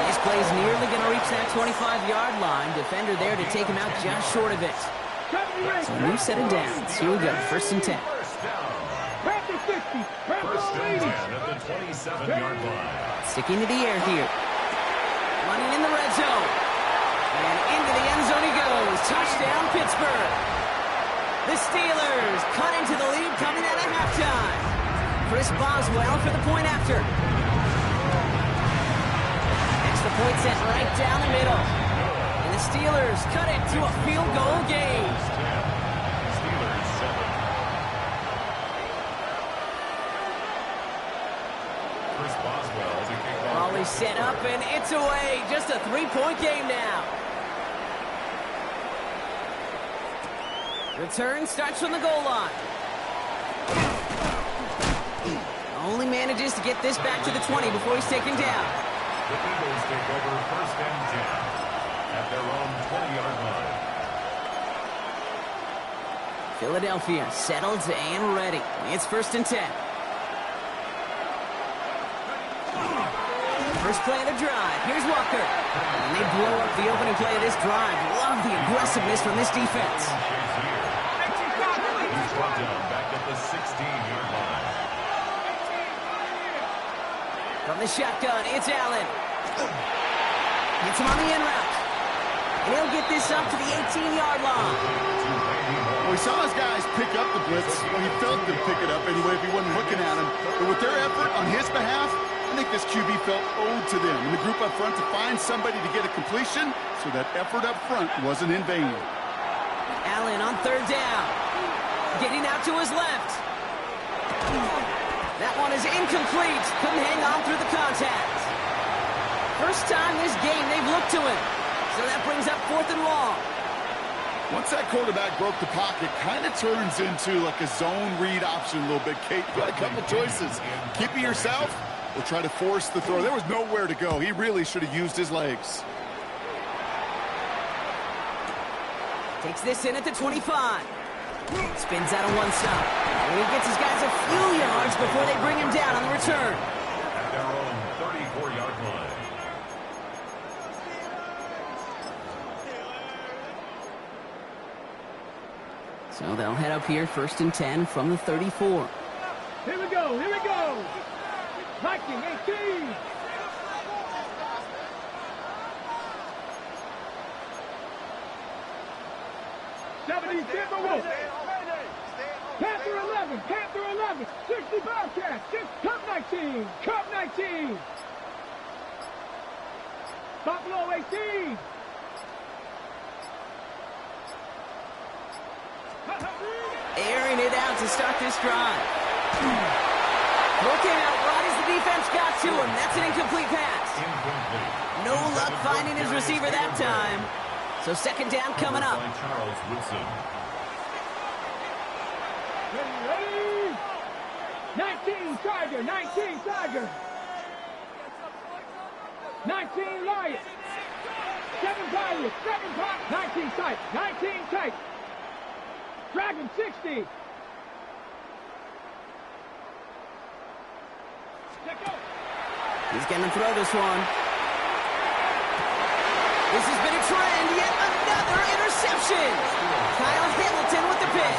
And this play's nearly going to reach that 25-yard line. Defender there to take him out just short of it. So a new set of downs. Here we go. 1st and 10. Panther 60. Panther 80. At the 27-yard line. Sticking to the air here. Running in the red zone. And into the end zone he goes. Touchdown, Pittsburgh. The Steelers cut into the lead coming out of halftime. Chris Boswell for the point after. Extra point set right down the middle. And the Steelers cut it to a field goal game. Steelers 7. Chris Boswell to kick off. Raleigh set up and it's away. Just a 3-point game now. Return starts from the goal line. Only manages to get this back to the 20 before he's taken down. The Eagles take over 1st and 10 at their own 20-yard line. Philadelphia settled and ready. It's 1st and 10. First play of the drive. Here's Walker. And they blow up the opening play of this drive. Love the aggressiveness from this defense. He's brought down back at the 16-yard line. From the shotgun, it's Allen. Gets him on the in route. And he'll get this up to the 18-yard line. Well, we saw his guys pick up the blitz. Well, he felt them pick it up anyway if he wasn't looking at him. But with their effort on his behalf, I think this QB felt owed to them and the group up front to find somebody to get a completion, so that effort up front wasn't in vain. Allen on 3rd down. Getting out to his left. That one is incomplete. Couldn't hang on through the contact. First time this game they've looked to him. So that brings up 4th and long. Once that quarterback broke the pocket, kind of turns into like a zone read option a little bit, Kate. You got a couple choices. Keep it yourself or try to force the throw. There was nowhere to go. He really should have used his legs. Takes this in at the 25. Spins out on one side. And he gets his guys a few yards before they bring him down on the return. At their own 34-yard line. So they'll head up here 1st and 10 from the 34. Here we go. Here we go. Viking 18. Timberwolves. Panther 11. Panther 11. 60 Bobcats. Cup 19. Cup 19. Buffalo 18. Airing it out to start this drive. Looking out right as the defense got to him. That's an incomplete pass. No luck finding his receiver that time. So 2nd down coming up. Charles Woodson. Ready? 19 Tiger. 19 Tiger. 19 Lion. 7 Pirates. 7 Pirates. 19 tight. 19 tight. Dragon 60. He's going to throw this one. This has been a trend. Yet another interception. Kyle Hamilton with the pick.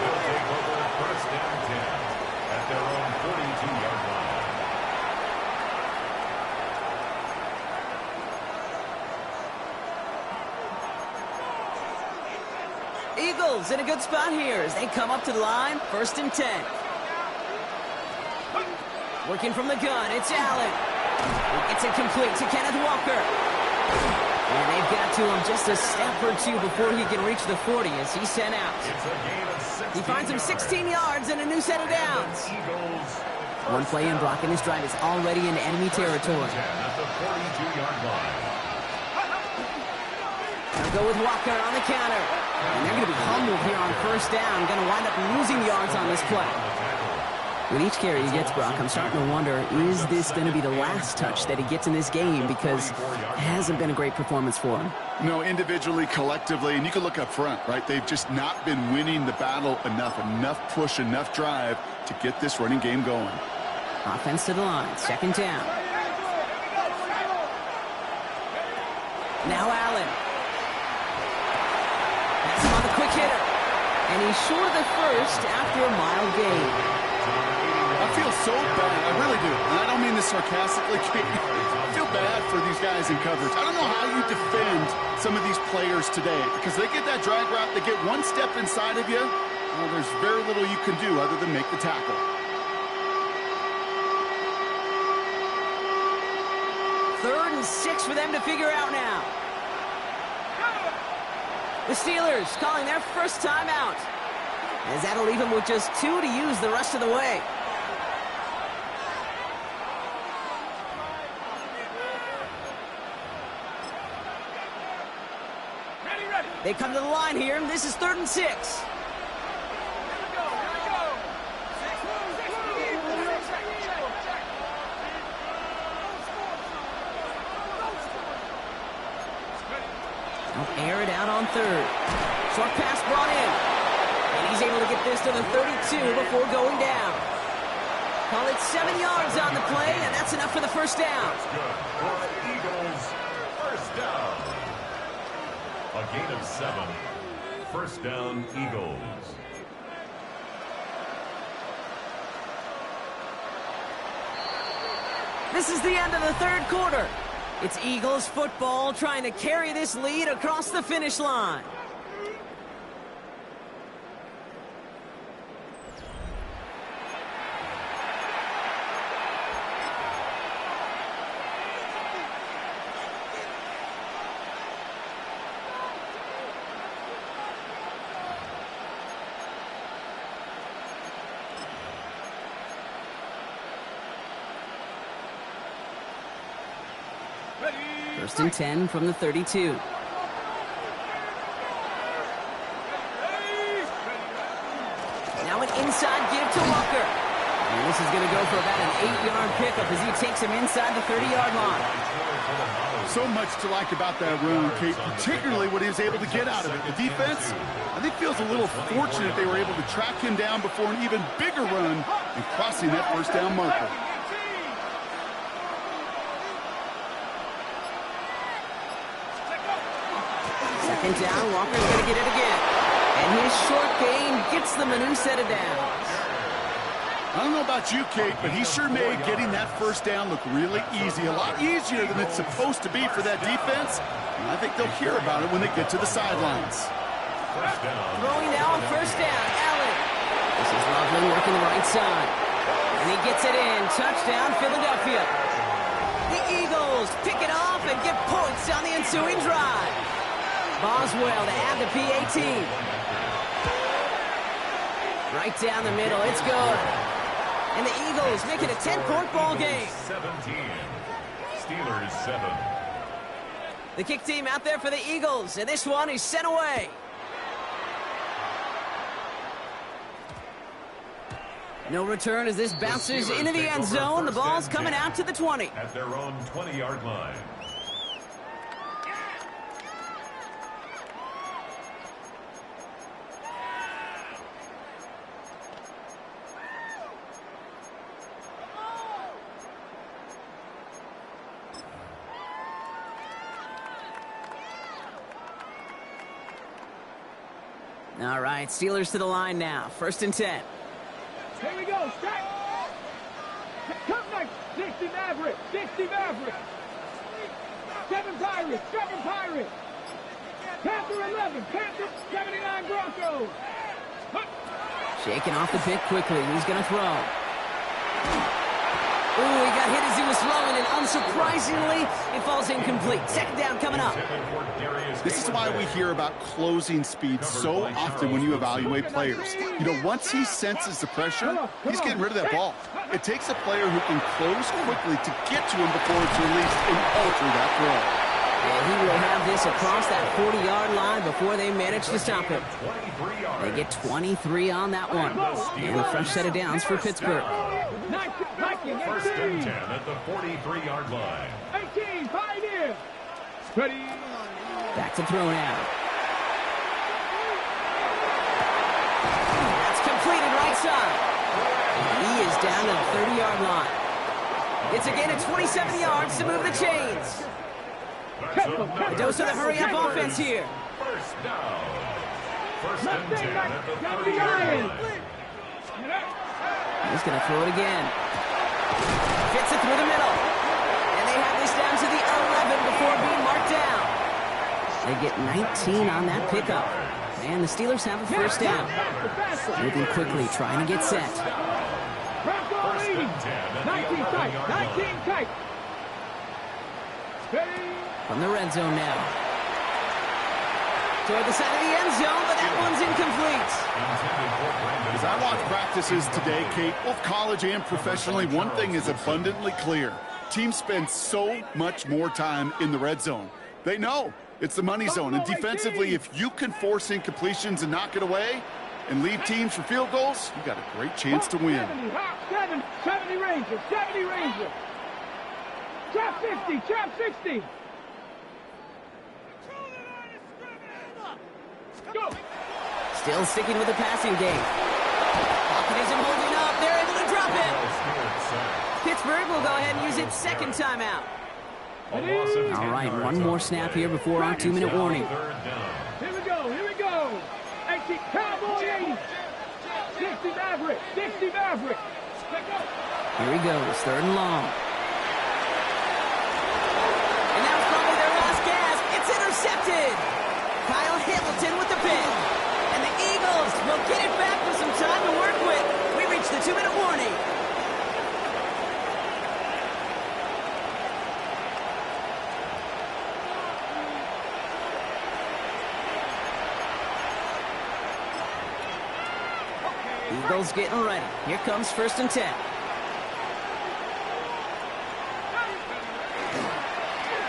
They'll take over 1st and 10 at their own 42-yard line. Eagles in a good spot here as they come up to the line. 1st and 10. Working from the gun, it's Allen. It's incomplete to Kenneth Walker. And they've got to him just a step or two before he can reach the 40 as he's sent out. He finds him 16 yards and a new set of downs. One play in blocking this drive is already in enemy territory. They'll go with Walker on the counter. And they're going to be humbled here on first down. Going to wind up losing yards on this play. With each carry he gets, Brock, I'm starting to wonder, is this going to be the last touch that he gets in this game? Because it hasn't been a great performance for him. No, individually, collectively, and you can look up front, right? They've just not been winning the battle enough push, enough drive to get this running game going. Offense to the line, second down. Now Allen. That's him on the quick hitter. And he's short of the first after a mild gain. I feel so bad. I really do. And I don't mean this sarcastically, Kate. I feel bad for these guys in coverage. I don't know how you defend some of these players today because they get that drag route, they get one step inside of you. Well, there's very little you can do other than make the tackle. Third and 6 for them to figure out now. The Steelers calling their first timeout, as that'll leave them with just 2 to use the rest of the way. They come to the line here, and this is 3rd and 6. They'll air it out on 3rd. Short pass brought in. And he's able to get this to the 32 before going down. Call it 7 yards on the play, and that's enough for the first down. Eagles, first down. A gain of 7. First down, Eagles. This is the end of the 3rd quarter. It's Eagles football trying to carry this lead across the finish line. First and 10 from the 32. Now an inside give to Walker. And this is going to go for about an 8-yard pickup as he takes him inside the 30-yard line. So much to like about that run, Kate, particularly what he was able to get out of it. The defense, I think, feels a little fortunate they were able to track him down before an even bigger run and crossing that first down marker. Second down, Walker's going to get it again. And his short gain gets them a new set of downs. I don't know about you, Kate, but he sure made getting that first down look really easy. A lot easier than it's supposed to be for that defense. And I think they'll hear about it when they get to the sidelines. Throwing now on first down, Allen. This is Loveland working the right side. And he gets it in. Touchdown, Philadelphia. The Eagles pick it off and get points on the ensuing drive. Boswell to add the PAT. Right down the middle, it's good. And the Eagles make it a 10-point ball game. 17. Steelers 7. The kick team out there for the Eagles, and this one is sent away. No return as this bounces into the end zone. The ball's coming out to the 20. At their own 20-yard line. All right, Steelers to the line now. First and 10. Here we go. Strike. Come next. 60 Maverick. 60 Maverick. 7 Pirates. 7 Pirates. Panther 11. Panther 79 Broncos. Shaking off the pick quickly. He's going to throw. Ooh, he got hit as he was throwing, and unsurprisingly, it falls incomplete. Second down coming up. This is why we hear about closing speed so often when you evaluate players. You know, once he senses the pressure, he's getting rid of that ball. It takes a player who can close quickly to get to him before it's released and alter that throw. And he will have this across that 40-yard line before they manage to stop him. They get 23 on that one. And a fresh set of downs for Pittsburgh. First and 10 at the 43-yard line. 18, Pioneer. Ready. Back to throw now. That's completed right side. He is down to the 30-yard line. It's again at 27 yards to move the chains. A dose of the hurry-up offense here. First down. First and 10 at the 30-yard line. He's going to throw it again. Fits it through the middle. And they have this down to the 11 before being marked down. They get 19 on that pickup. And the Steelers have a first down. Moving quickly, trying to get set. First and 10. 19 tight. 19 tight. From the red zone now. Toward the side of the end zone, but that one's incomplete. As I watch practices today, Kate, both college and professionally, one thing is abundantly clear. Teams spend so much more time in the red zone. They know it's the money zone. And defensively, if you can force incompletions and knock it away and leave teams for field goals, you got a great chance to win. 70 Rangers, 70 Rangers. Trap 50, trap 60. Go. Still sticking with the passing game. Pocket isn't holding up. They're able to drop it. Pittsburgh will go ahead and use its second timeout. All right, one more snap here before our 2-minute warning. Here we go, here we go. 80, Cowboy 80. 60 Maverick, 60 Maverick. Here he goes, third and long. And that was probably their last gasp. It's intercepted. Kyle Hamilton with the pick. And the Eagles will get it back with some time to work with. We reach the 2-minute warning. Eagles getting ready. Here comes first and 10.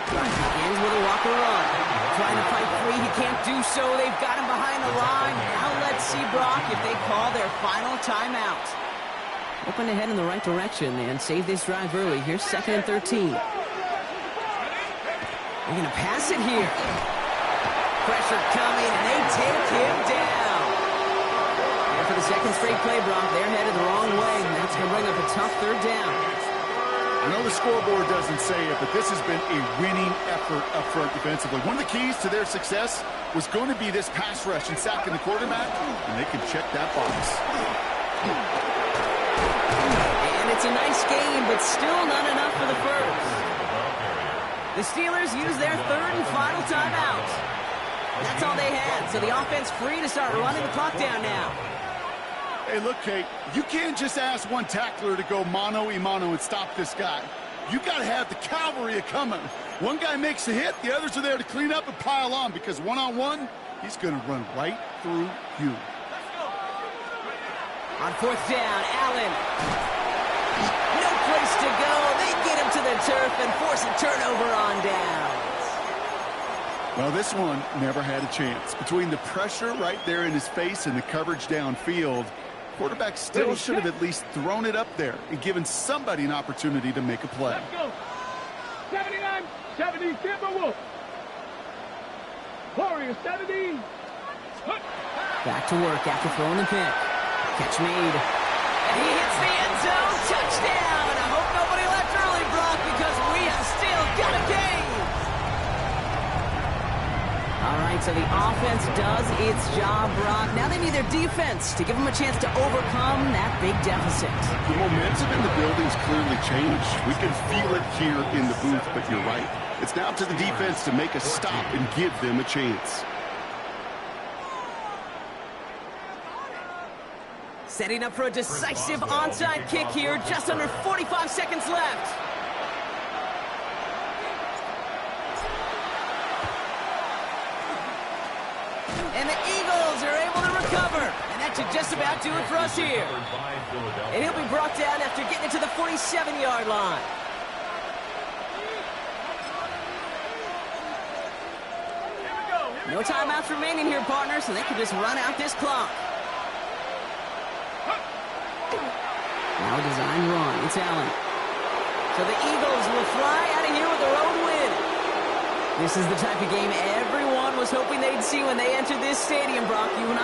Begins with a walker run. Trying to fight free. He can't do so. They've got him behind the line. Now let's see, Brock, if they call their final timeout. Open ahead in the right direction and save this drive early. Here's second and 13. They're going to pass it here. Pressure coming, and they take him down. And for the second straight play, Brock, they're headed the wrong way. And that's going to bring up a tough third down. I know the scoreboard doesn't say it, but this has been a winning effort up front defensively. One of the keys to their success was going to be this pass rush and sacking the quarterback, and they can check that box. And it's a nice game, but still not enough for the first. The Steelers use their third and final timeout. That's all they had, so the offense free to start running the clock down now. Hey, look, Kate, you can't just ask one tackler to go mano-a-mano and stop this guy. You got to have the cavalry coming. One guy makes a hit, the others are there to clean up and pile on, because one-on-one, he's going to run right through you. On fourth down, Allen. No place to go. They get him to the turf and force a turnover on downs. Well, this one never had a chance. Between the pressure right there in his face and the coverage downfield, quarterback still should have at least thrown it up there and given somebody an opportunity to make a play. Let's go. 79, 70, Timberwolves. Warriors, 70. Back to work after throwing the pick. Catch made. And he hits the end zone. Touchdown. I hope nobody left early, Brock, because we have still got a game. All right, so the offense does its job, Brock. Now they need their defense to give them a chance to overcome that big deficit. The momentum in the building's clearly changed. We can feel it here in the booth, but you're right. It's now to the defense to make a stop and give them a chance. Setting up for a decisive onside kick here, just under 45 seconds left. And the Eagles are able to recover. And that should just about do it for us here. And he'll be brought down after getting it to the 47-yard line. No timeouts remaining here, partner, so they can just run out this clock. Now a design run. It's Allen. So the Eagles will fly out of here with their own win. This is the type of game everyone was hoping they'd see when they entered this stadium, Brock. You and I